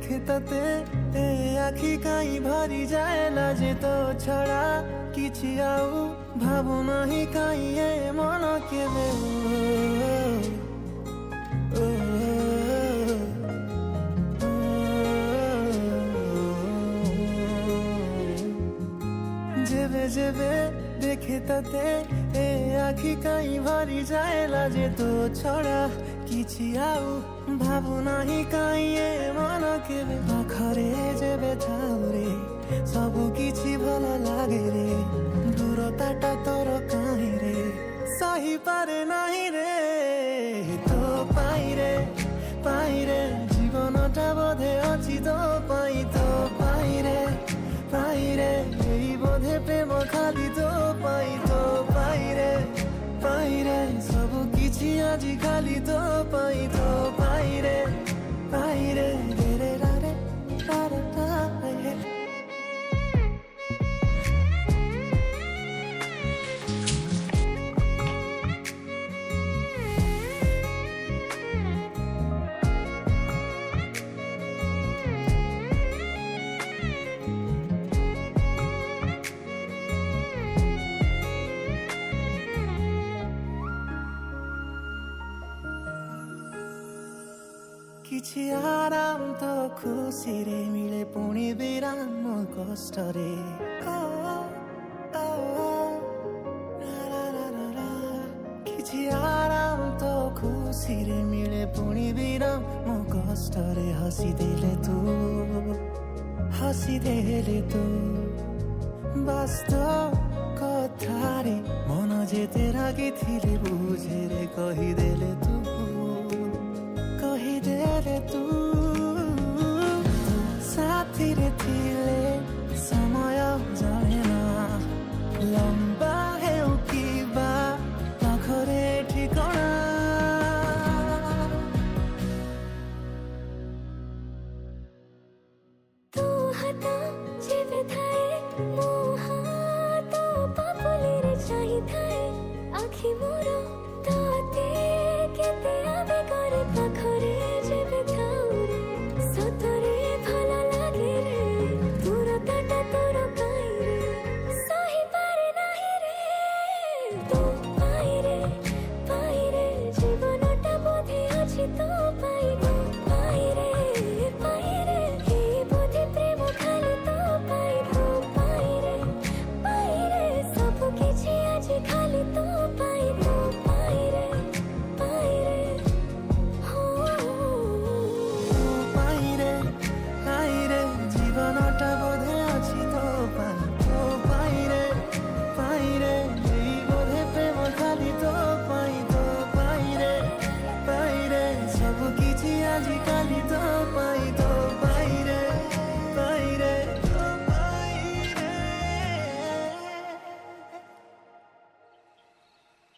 ଦେଖେ ତତେ ଏ ଆଖି କାହିଁ ଭରି ଯାଏ ଲାଜେ ତୋ ଛଡ଼ା କିଛି ଆଉ ଭାବୁନାହିଁ କାହିଁ ଏ ମନ କେବେ जेबे जेबे देखे तते ए आखि काई भरी जाए लाजे तो छड़ा किछि आउ भाबु नाही काई ए मन केबे पाखरे जेबे थाउ रे सब किछि भल लागे रे दूरताटा तोर काहे रे सही पारे नाही रे तो पाई रे जीवनटा बोधे अछि तो पाई रे बोधे प्रेम खाली तो पाई रे सब किछि आज खाली तो पाई रे रे रे रा रे किछि आराम तो खुशी रे मिले पुणी विराम कष्ट रे किछि आराम तो खुशी रे मिले पुणी विराम कष्ट रे हसी देले तू वास्तव कथा रे मन जेते रागी थिले बुझे रे कहिदेले तू साथी रे थी